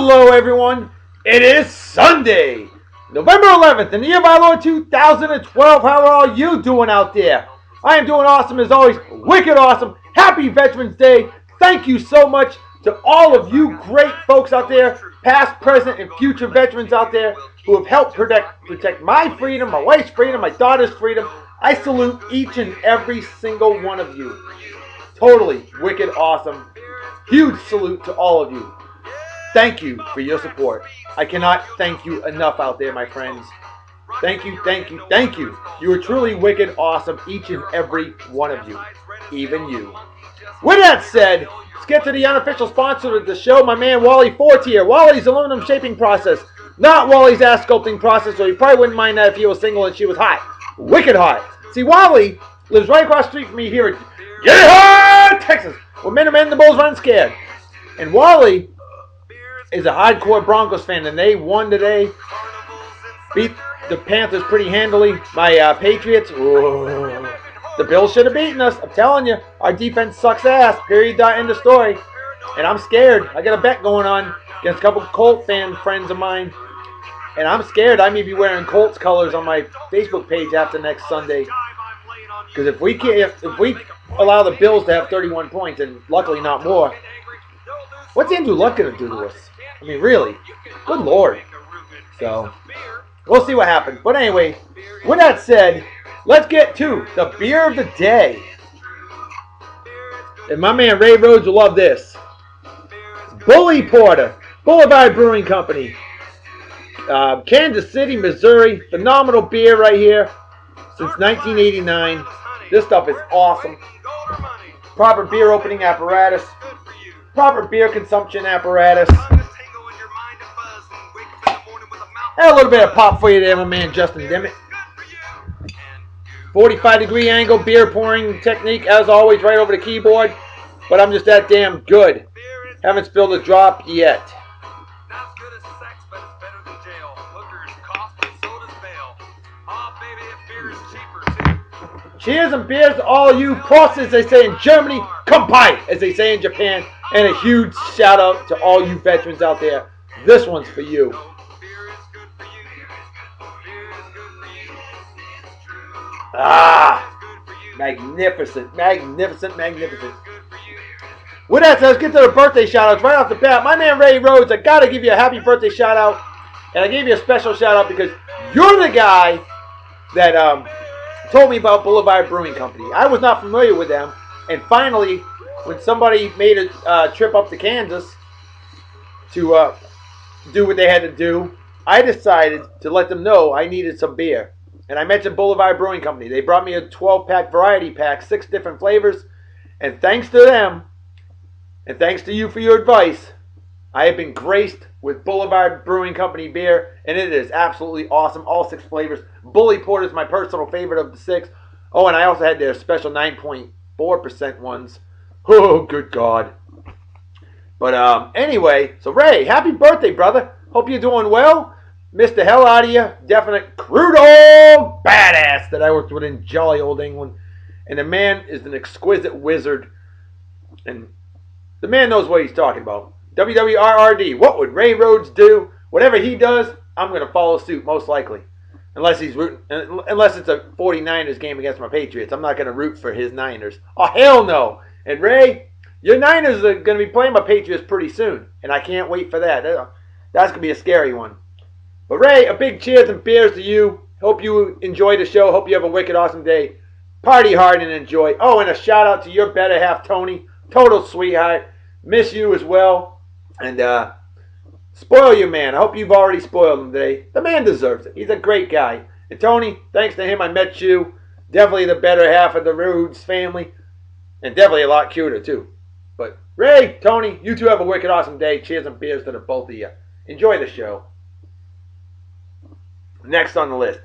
Hello everyone, it is Sunday, November 11th in the year of our Lord 2012. How are all you doing out there? I am doing awesome as always, wicked awesome. Happy Veterans Day. Thank you so much to all of you great folks out there, past, present, and future veterans out there who have helped protect my freedom, my wife's freedom, my daughter's freedom. I salute each and every single one of you. Totally wicked awesome. Huge salute to all of you. Thank you for your support. I cannot thank you enough out there, my friends. Thank you, thank you, thank you. You are truly wicked awesome, each and every one of you. Even you. With that said, let's get to the unofficial sponsor of the show, my man Wally Fort here. Wally's aluminum shaping process. Not Wally's ass sculpting process, so you probably wouldn't mind that if he was single and she was hot. Wicked hot. See, Wally lives right across the street from me here in Texas, where men and the Bulls run scared. And Wally is a hardcore Broncos fan, and they won today. Beat the Panthers pretty handily. My Patriots, the Bills should have beaten us. I'm telling you, our defense sucks ass. Period. End of story. And I'm scared. I got a bet going on against a couple Colt fan friends of mine, and I'm scared I may be wearing Colts colors on my Facebook page after next Sunday. Because if we allow the Bills to have 31 points, and luckily not more, what's Andrew Luck going to do to us? I mean, really? Good Lord. So, we'll see what happens. But anyway, with that said, let's get to the beer of the day. And my man Ray Rhodes will love this. Bully Porter, Boulevard Brewing Company. Kansas City, Missouri. Phenomenal beer right here. Since 1989. This stuff is awesome. Proper beer opening apparatus. Proper beer consumption apparatus. And a little bit of pop for you there, my man Justin Dimmitt. 45-degree angle beer pouring technique, as always, right over the keyboard. But I'm just that damn good. Haven't spilled a drop yet. Cheers and beers to all you Prost, as they say in Germany, Kampai, as they say in Japan, and a huge shout out to all you veterans out there. This one's for you. Ah, magnificent, magnificent, magnificent. With that said, let's get to the birthday shout-outs right off the bat. My man Ray Rhodes, I got to give you a happy birthday shout-out. And I gave you a special shout-out because you're the guy that told me about Boulevard Brewing Company. I was not familiar with them. And finally, when somebody made a trip up to Kansas to do what they had to do, I decided to let them know I needed some beer. And I mentioned Boulevard Brewing Company. They brought me a 12-pack variety pack, 6 different flavors. And thanks to them, and thanks to you for your advice, I have been graced with Boulevard Brewing Company beer, and it is absolutely awesome. All 6 flavors. Bully Porter is my personal favorite of the 6. Oh, and I also had their special 9.4% ones. Oh, good God. But anyway, so Ray, happy birthday, brother. Hope you're doing well. Missed the hell out of you. Definite crude old badass that I worked with in jolly old England. And the man is an exquisite wizard. And the man knows what he's talking about. WWRRD. What would Ray Rhodes do? Whatever he does, I'm going to follow suit, most likely. Unless it's a 49ers game against my Patriots. I'm not going to root for his Niners. Oh, hell no. And Ray, your Niners are going to be playing my Patriots pretty soon. And I can't wait for that. That's going to be a scary one. But Ray, a big cheers and beers to you. Hope you enjoy the show. Hope you have a wicked awesome day. Party hard and enjoy. Oh, and a shout out to your better half, Toni. Total sweetheart. Miss you as well. And spoil your man. I hope you've already spoiled him today. The man deserves it. He's a great guy. And Toni, thanks to him I met you. Definitely the better half of the Rhodes family. And definitely a lot cuter too. But Ray, Toni, you two have a wicked awesome day. Cheers and beers to the both of you. Enjoy the show. Next on the list.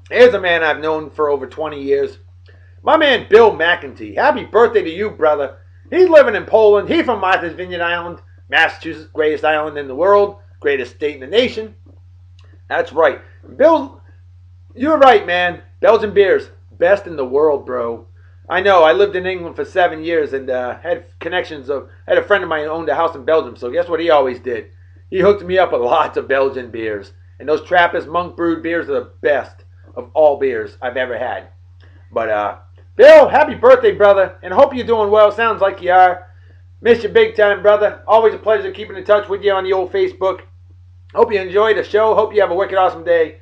Here's a man I've known for over 20 years. My man Bill McEntee. Happy birthday to you, brother. He's living in Poland. He's from Martha's Vineyard Island, Massachusetts, greatest island in the world, greatest state in the nation. That's right. Bill, you're right, man. Belgian beers, best in the world, bro. I know. I lived in England for 7 years and had connections. I had a friend of mine who owned a house in Belgium, so guess what he always did? He hooked me up with lots of Belgian beers. And those Trappist monk brewed beers are the best of all beers I've ever had. But, Bill, happy birthday, brother. And hope you're doing well. Sounds like you are. Miss you big time, brother. Always a pleasure keeping in touch with you on the old Facebook. Hope you enjoy the show. Hope you have a wicked awesome day.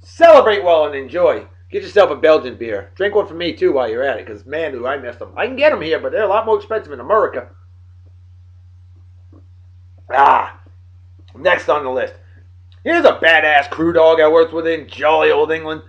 Celebrate well and enjoy. Get yourself a Belgian beer. Drink one for me, too, while you're at it. Because, man, do I miss them. I can get them here, but they're a lot more expensive in America. Next on the list. Here's a badass crew dog I worked with in jolly old England.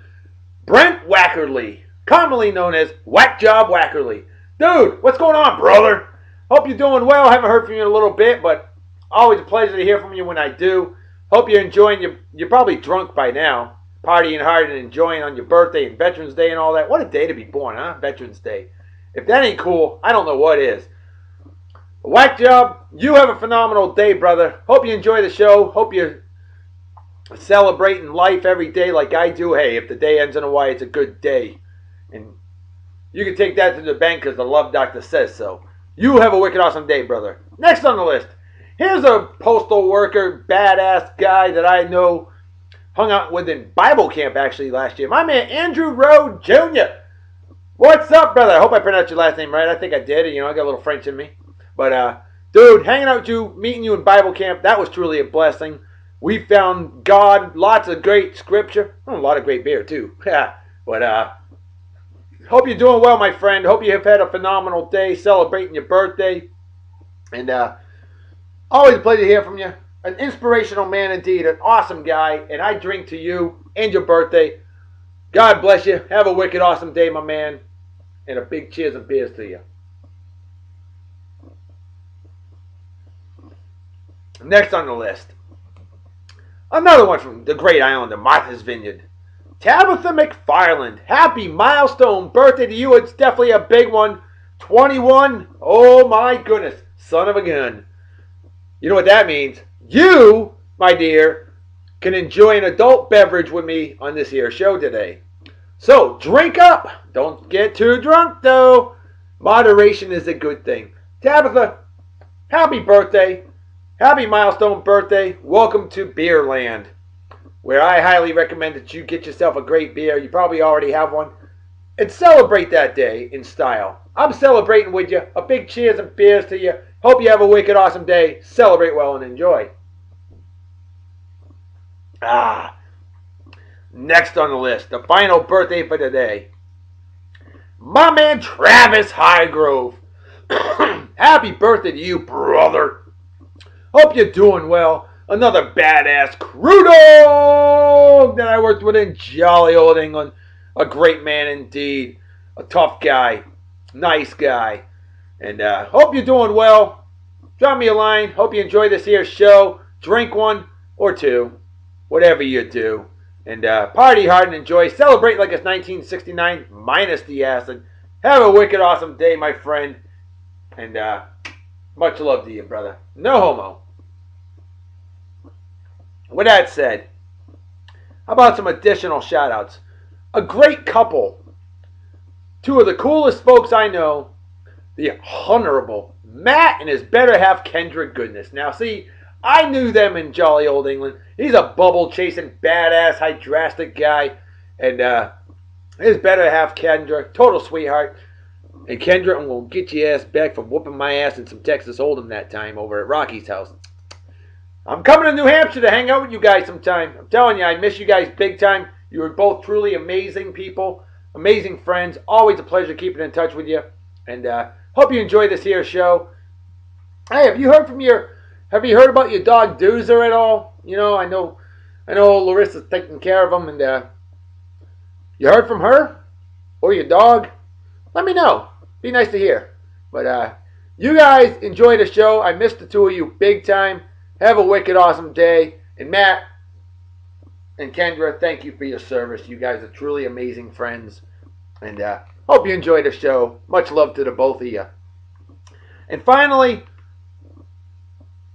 Brent Wackerly, commonly known as Wack Job Wackerly. Dude, what's going on, brother? Hope you're doing well. Haven't heard from you in a little bit, but always a pleasure to hear from you when I do. Hope you're enjoying. You're probably drunk by now, partying hard and enjoying on your birthday and Veterans Day and all that. What a day to be born, huh? Veterans Day. If that ain't cool, I don't know what is. Wack Job, you have a phenomenal day, brother. Hope you enjoy the show. Hope you're celebrating life every day like I do. Hey, if the day ends in a Y, it's a good day. And you can take that to the bank because the love doctor says so. You have a wicked awesome day, brother. Next on the list, here's a postal worker, badass guy that I know, hung out with in Bible camp actually last year. My man, Andrew Rowe Jr. What's up, brother? I hope I pronounced your last name right. I think I did. You know, I got a little French in me. But, dude, hanging out with you, meeting you in Bible camp, that was truly a blessing. We found God, lots of great scripture, a lot of great beer too. But hope you're doing well, my friend. Hope you have had a phenomenal day celebrating your birthday. And always a pleasure to hear from you. An inspirational man indeed, an awesome guy. And I drink to you and your birthday. God bless you. Have a wicked awesome day, my man. And a big cheers and beers to you. Next on the list. Another one from the great island of Martha's Vineyard. Tabitha McFarland. Happy milestone birthday to you. It's definitely a big one. 21. Oh my goodness. Son of a gun. You know what that means? You, my dear, can enjoy an adult beverage with me on this here show today. So, drink up. Don't get too drunk, though. Moderation is a good thing. Tabitha, happy birthday. Happy milestone birthday. Welcome to Beerland, where I highly recommend that you get yourself a great beer. You probably already have one. And celebrate that day in style. I'm celebrating with you. A big cheers and beers to you. Hope you have a wicked awesome day. Celebrate well and enjoy. Next on the list, the final birthday for today. My man Travis Highgrove. Happy birthday to you, brother. Hope you're doing well. Another badass crew dog that I worked with in jolly old England. A great man indeed. A tough guy. Nice guy. And hope you're doing well. Drop me a line. Hope you enjoy this here show. Drink one or two. Whatever you do. And party hard and enjoy. Celebrate like it's 1969 minus the acid. Have a wicked awesome day, my friend. And much love to you, brother. No homo. With that said, how about some additional shout outs? A great couple. Two of the coolest folks I know. The Honorable Matt and his better half Kendra Goodness. Now see, I knew them in jolly old England. He's a bubble chasing badass hydrastic guy. And his better half Kendra, total sweetheart. And Kendra, I'm going to get your ass back for whooping my ass in some Texas Hold'em that time over at Rocky's house. I'm coming to New Hampshire to hang out with you guys sometime. I'm telling you, I miss you guys big time. You were both truly amazing people, amazing friends. Always a pleasure keeping in touch with you. And hope you enjoy this here show. Hey, have you heard about your dog Doozer at all? You know, I know Larissa's taking care of him. And you heard from her or your dog? Let me know. Be nice to hear. But you guys enjoy the show. I missed the two of you big time. Have a wicked awesome day. And Matt and Kendra, thank you for your service. You guys are truly amazing friends. And hope you enjoy the show. Much love to the both of you. And finally,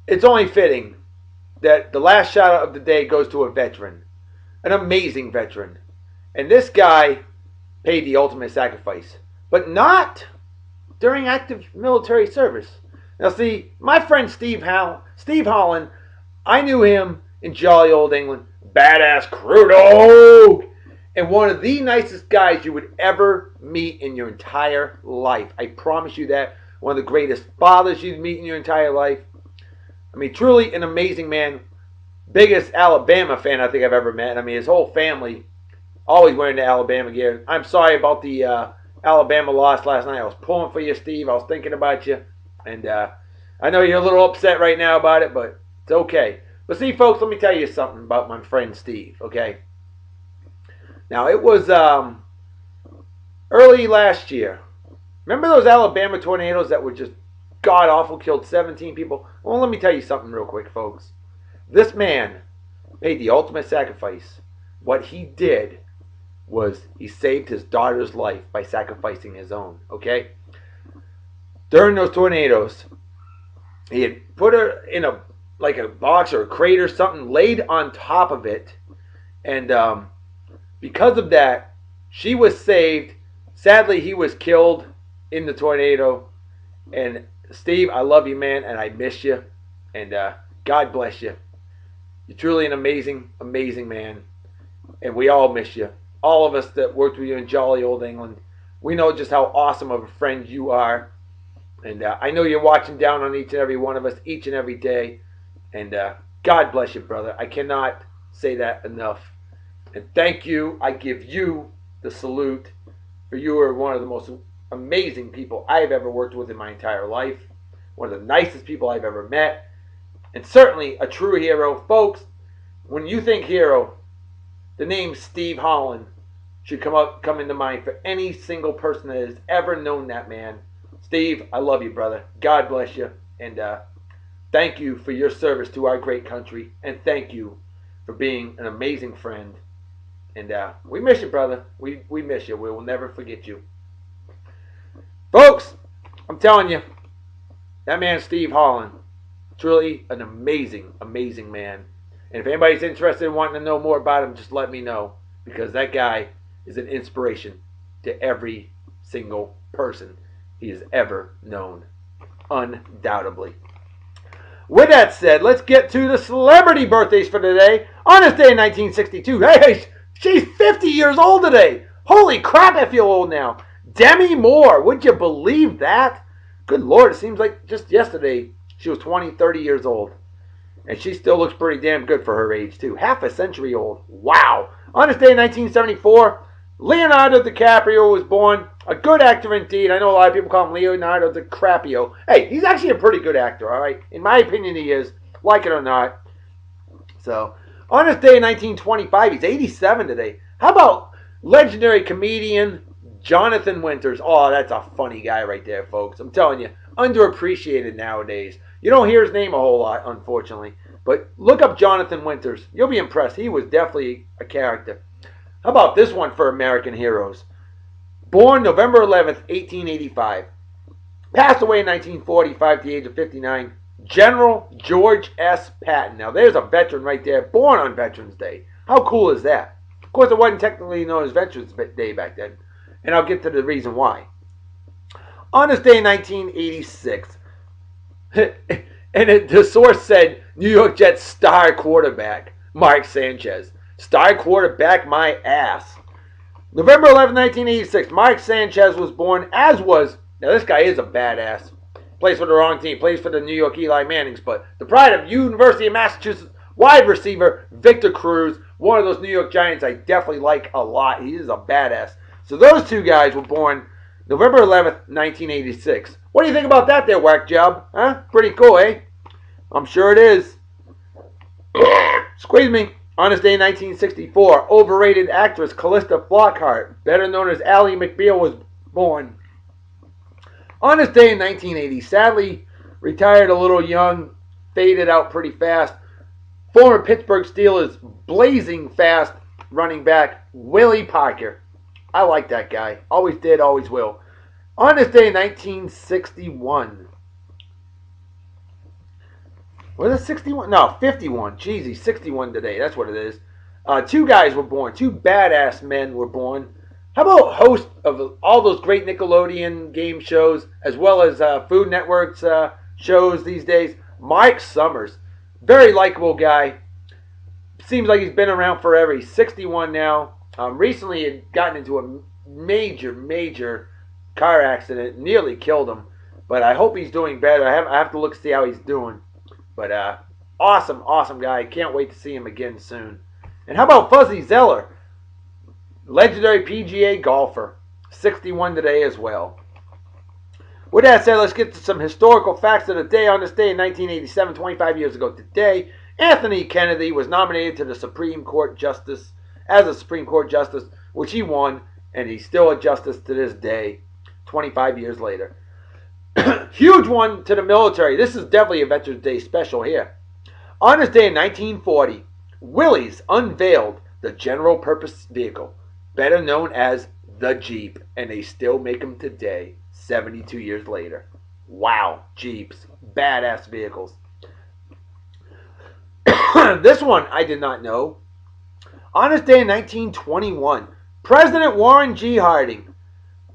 it's only fitting that the last shout out of the day goes to a veteran. An amazing veteran. And this guy paid the ultimate sacrifice. But not during active military service. Now see, my friend Steve Holland I knew him in jolly old England. Badass crew dog. And one of the nicest guys you would ever meet in your entire life. I promise you that. One of the greatest fathers you'd meet in your entire life. I mean, truly an amazing man. Biggest Alabama fan I think I've ever met. I mean, his whole family always wearing the Alabama gear. I'm sorry about the Alabama loss last night. I was pulling for you, Steve. I was thinking about you. And I know you're a little upset right now about it, but it's okay. But see, folks, let me tell you something about my friend Steve, okay? Now, it was early last year. Remember those Alabama tornadoes that were just god-awful, killed 17 people? Well, let me tell you something real quick, folks. This man paid the ultimate sacrifice. What he did was he saved his daughter's life by sacrificing his own, okay? During those tornadoes, he had put her in a box or a crate or something, laid on top of it, and because of that, she was saved. Sadly, he was killed in the tornado. And Steve, I love you, man, and I miss you. And God bless you. You're truly an amazing, amazing man. And we all miss you. All of us that worked with you in jolly old England, we know just how awesome of a friend you are. And I know you're watching down on each and every one of us each and every day. And God bless you, brother. I cannot say that enough. And thank you. I give you the salute, for you are one of the most amazing people I've ever worked with in my entire life. One of the nicest people I've ever met. And certainly a true hero. Folks, when you think hero, the name Steve Holland should come into mind for any single person that has ever known that man. Steve, I love you, brother. God bless you. And thank you for your service to our great country. And thank you for being an amazing friend. And we miss you, brother. We miss you. We will never forget you. Folks, I'm telling you, that man Steve Holland, truly an amazing, amazing man. And if anybody's interested in wanting to know more about him, just let me know. Because that guy is an inspiration to every single person he has ever known. Undoubtedly. With that said, let's get to the celebrity birthdays for today. On this day in 1962, hey, she's 50 years old today. Holy crap, I feel old now. Demi Moore, would you believe that? Good Lord, it seems like just yesterday she was 20, 30 years old. And she still looks pretty damn good for her age, too. Half a century old. Wow. On this day in 1974, Leonardo DiCaprio was born. A good actor indeed. I know a lot of people call him Leonardo DiCaprio. Hey, he's actually a pretty good actor, all right? In my opinion, he is. Like it or not. So, on this day in 1925, he's 87 today. How about legendary comedian Jonathan Winters? Oh, that's a funny guy right there, folks. I'm telling you, underappreciated nowadays. You don't hear his name a whole lot, unfortunately. But look up Jonathan Winters. You'll be impressed. He was definitely a character. How about this one for American heroes? Born November 11th, 1885. Passed away in 1945 at the age of 59. General George S. Patton. Now, there's a veteran right there, born on Veterans Day. How cool is that? Of course, it wasn't technically known as Veterans Day back then. And I'll get to the reason why. On this day in 1986, and the source said, New York Jets star quarterback, Mark Sanchez. Star quarterback my ass. November 11, 1986, Mark Sanchez was born, as was, now this guy is a badass. Plays for the wrong team, plays for the New York Eli Mannings, but the pride of University of Massachusetts wide receiver, Victor Cruz, one of those New York Giants I definitely like a lot. He is a badass. So those two guys were born November 11th, 1986. What do you think about that there, Wack Job? Huh? Pretty cool, eh? I'm sure it is. Squeeze me. On this day in 1964, overrated actress Callista Flockhart, better known as Ally McBeal, was born. On this day in 1980, sadly retired a little young, faded out pretty fast, former Pittsburgh Steelers blazing fast running back Willie Parker. I like that guy. Always did, always will. On this day in 1961. Was it 61? No, 51. Jeez, he's 61 today. That's what it is. Two guys were born. Two badass men were born. How about host of all those great Nickelodeon game shows, as well as Food Network's shows these days? Mike Summers. Very likable guy. Seems like he's been around forever. He's 61 now. Recently, he had gotten into a major car accident. Nearly killed him. But I hope he's doing better. I have to look see how he's doing. But awesome guy. Can't wait to see him again soon. And how about Fuzzy Zeller? Legendary PGA golfer. 61 today as well. With that said, let's get to some historical facts of the day. On this day in 1987, 25 years ago today, Anthony Kennedy was nominated to the Supreme Court Justice as a Supreme Court Justice, which he won, and he's still a justice to this day, 25 years later. Huge one to the military. This is definitely a Veterans Day special here. On this day in 1940, Willys unveiled the general purpose vehicle, better known as the Jeep, and they still make them today, 72 years later. Wow, Jeeps, badass vehicles. This one I did not know. On this day in 1921, President Warren G. Harding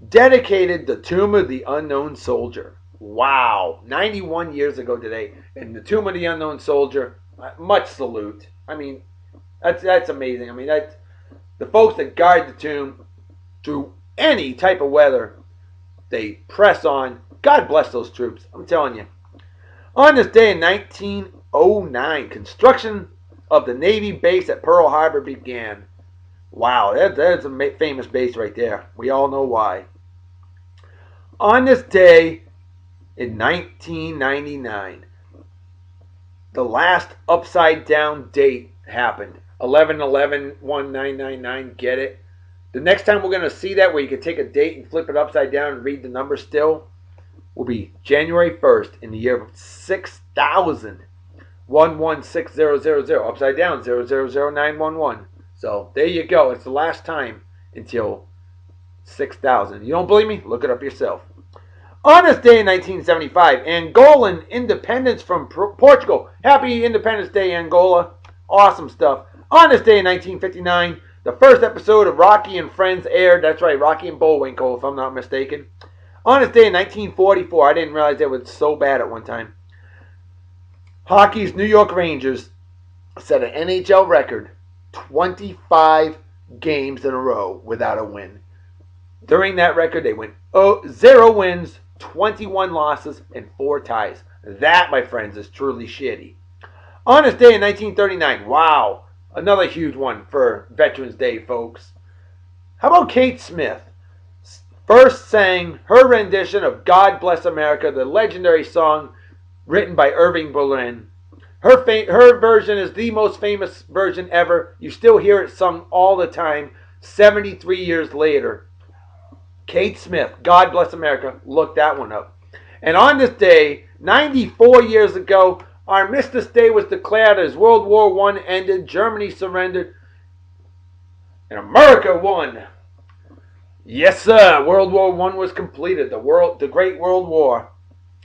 dedicated the Tomb of the Unknown Soldier. Wow, 91 years ago today, and the Tomb of the Unknown Soldier, much salute. I mean, that's amazing. I mean, that's the folks that guard the tomb through any type of weather. They press on. God bless those troops. I'm telling you. On this day in 1909, construction of the Navy base at Pearl Harbor began. Wow, that's a famous base right there. We all know why. On this day in 1999, the last upside down date happened. 11/11/1999. Get it? The next time we're going to see that, where you can take a date and flip it upside down and read the number still, will be January 1st in the year of 6000. 116000. Upside down, 000911. So there you go. It's the last time until 6000. You don't believe me? Look it up yourself. On this day in 1975, Angolan independence from Portugal. Happy Independence Day, Angola. Awesome stuff. On this day in 1959, the first episode of Rocky and Friends aired. That's right, Rocky and Bullwinkle, if I'm not mistaken. On this day in 1944, I didn't realize it was so bad at one time. Hockey's New York Rangers set an NHL record, 25 games in a row without a win. During that record, they went 0 wins, 21 losses, and 4 ties. That, my friends, is truly shitty. On this day in 1939, wow, another huge one for Veterans Day, folks. How about Kate Smith? First sang her rendition of God Bless America, the legendary song written by Irving Berlin. Her version is the most famous version ever. You still hear it sung all the time, 73 years later. Kate Smith, God Bless America, look that one up. And on this day, 94 years ago, Armistice Day was declared as World War I ended, Germany surrendered, and America won. Yes, sir. World War I was completed. The Great World War.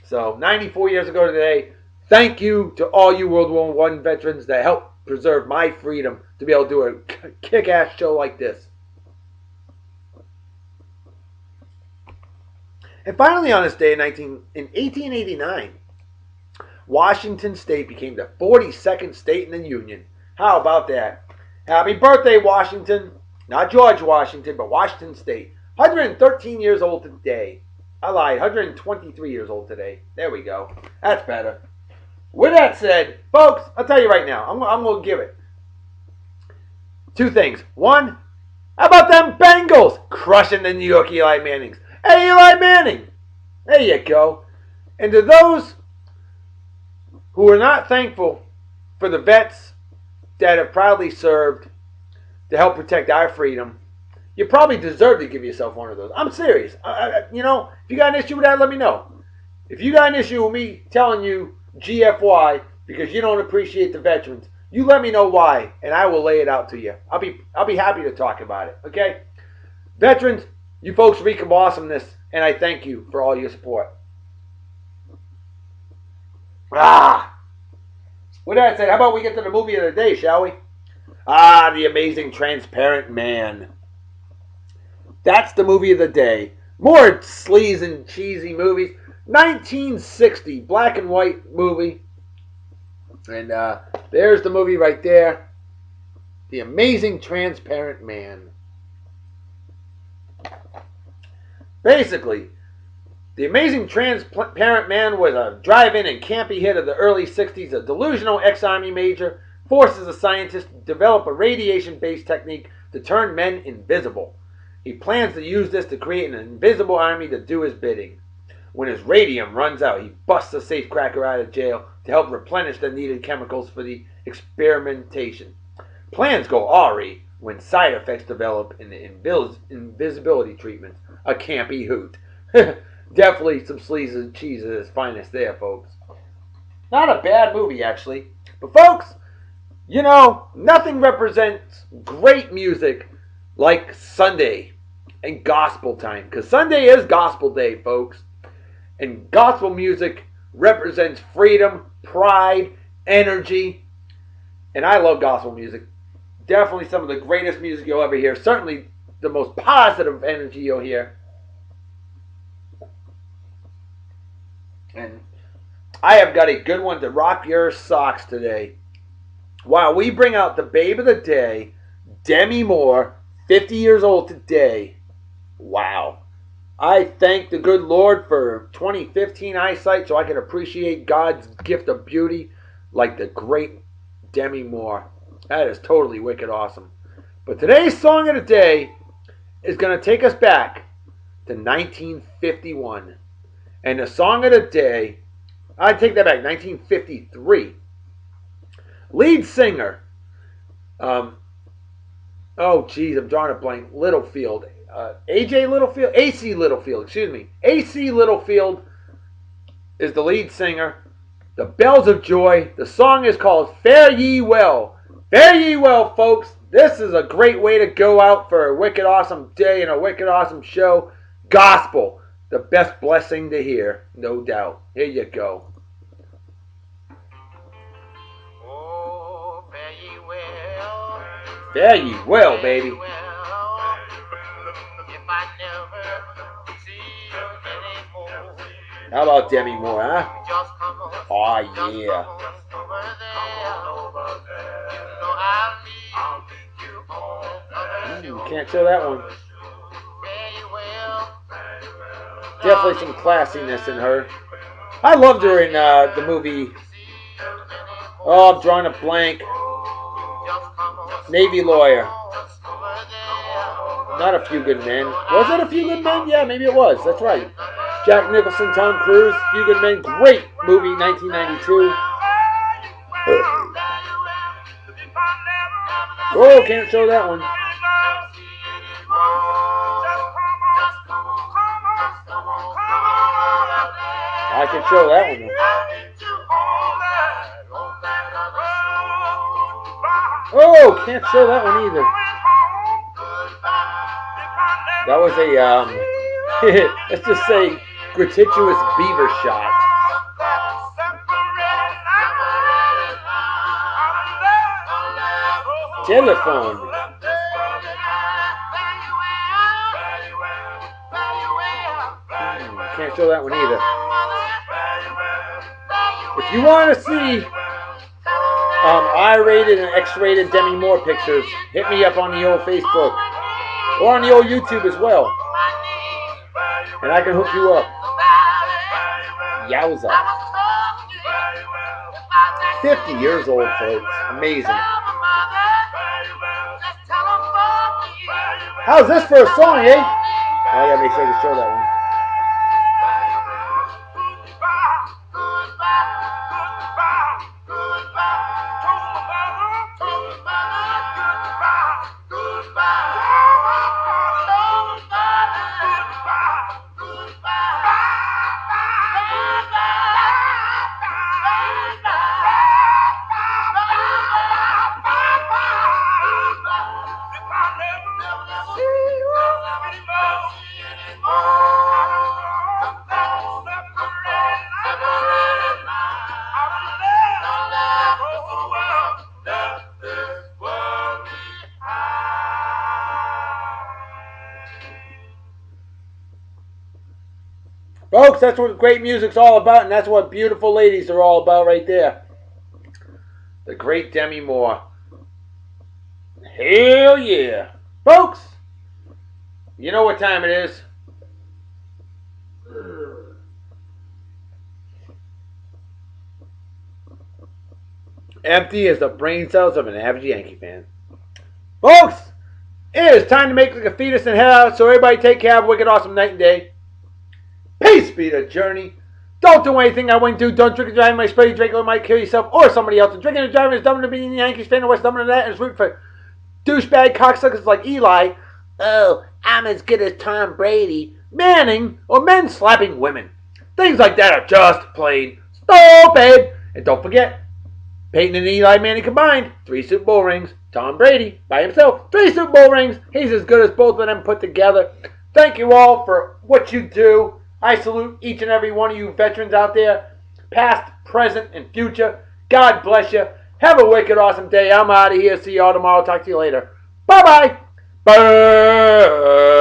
So, 94 years ago today, thank you to all you World War I veterans that helped preserve my freedom to be able to do a kick-ass show like this. And finally, on this day in 1889, Washington State became the 42nd state in the Union. How about that? Happy birthday, Washington. Not George Washington, but Washington State. 113 years old today. I lied. 123 years old today. There we go. That's better. With that said, folks, I'll tell you right now. I'm going to give it 2 things. 1, how about them Bengals crushing the New York Eli Mannings? Hey, Eli Manning. There you go. And to those who are not thankful for the vets that have proudly served to help protect our freedom, you probably deserve to give yourself one of those. I'm serious. If you got an issue with that, let me know. If you got an issue with me telling you GFY because you don't appreciate the veterans, you let me know why, and I will lay it out to you. I'll be happy to talk about it. Okay, veterans, you folks reek of awesomeness, and I thank you for all your support. With that said, how about we get to the movie of the day, shall we? The Amazing Transparent Man. That's the movie of the day. More sleaze and cheesy movies. 1960, black and white movie. And there's the movie right there. The Amazing Transparent Man. Basically, The Amazing Transparent Man was a drive-in and campy hit of the early 60s. A delusional ex-Army major forces a scientist to develop a radiation-based technique to turn men invisible. He plans to use this to create an invisible army to do his bidding. When his radium runs out, he busts a safecracker out of jail to help replenish the needed chemicals for the experimentation. Plans go awry when side effects develop in the invisibility treatments. A campy hoot. Definitely some sleaze and cheese at its finest there, folks. Not a bad movie, actually. But, folks, you know, nothing represents great music like Sunday and gospel time. Because Sunday is gospel day, folks. And gospel music represents freedom, pride, energy. And I love gospel music. Definitely some of the greatest music you'll ever hear. Certainly the most positive energy you'll hear. And I have got a good one to rock your socks today. While we bring out the babe of the day, Demi Moore, 50 years old today. Wow. I thank the good Lord for 2015 eyesight so I can appreciate God's gift of beauty like the great Demi Moore. That is totally wicked awesome. But today's song of the day is going to take us back to 1951. And the song of the day, I take that back, 1953. Lead singer, I'm drawing a blank. Littlefield, AC Littlefield is the lead singer. The Bells of Joy. The song is called Fare Ye Well. Fare ye well, folks. This is a great way to go out for a wicked awesome day and a wicked awesome show. Gospel. The best blessing to hear, no doubt. Here you go. Oh, fare ye well. Fare ye well, baby. If I never see you anymore. How about Demi Moore, huh? Just come on. Oh, Just come yeah. on over there. You know I'll leave you on the shore. Can't show that one. Fare ye well. Definitely some classiness in her. I loved her in the movie. Oh, I'm drawing a blank. Navy Lawyer. Not A Few Good Men. Was it A Few Good Men? Yeah, maybe it was. That's right. Jack Nicholson, Tom Cruise, Few Good Men. Great movie, 1992. Oh, can't show that one. I can show that one. Oh, can't show that one either. That was a, let's just say, gratuitous beaver shot. Telephone. Can't show that one either. If you want to see I-rated and X-rated Demi Moore pictures, hit me up on the old Facebook or on the old YouTube as well, and I can hook you up. Yowza. 50 years old, folks. Amazing. How's this for a song, eh? Oh, I gotta make sure to show that one. Folks, that's what great music's all about, and that's what beautiful ladies are all about right there. the great Demi Moore. Hell yeah. Folks, you know what time it is. Empty as the brain cells of an average Yankee fan. Folks, it is time to make like a fetus and head out, so everybody take care. Have a wicked awesome night and day. Peace be the journey. Don't do anything I wouldn't do. Don't drink and drive. My spray drink or might kill yourself or somebody else. And drinking and driving is dumber than being a Yankees fan or what's dumber than that. And it's rooting for douchebag cocksuckers like Eli. Oh, I'm as good as Tom Brady. Manning or men slapping women. Things like that are just plain stupid. And don't forget, Peyton and Eli Manning combined, 3 Super Bowl rings. Tom Brady, by himself, 3 Super Bowl rings. He's as good as both of them put together. Thank you all for what you do. I salute each and every one of you veterans out there, past, present, and future. God bless you. Have a wicked awesome day. I'm out of here. See y'all tomorrow. Talk to you later. Bye-bye. Bye.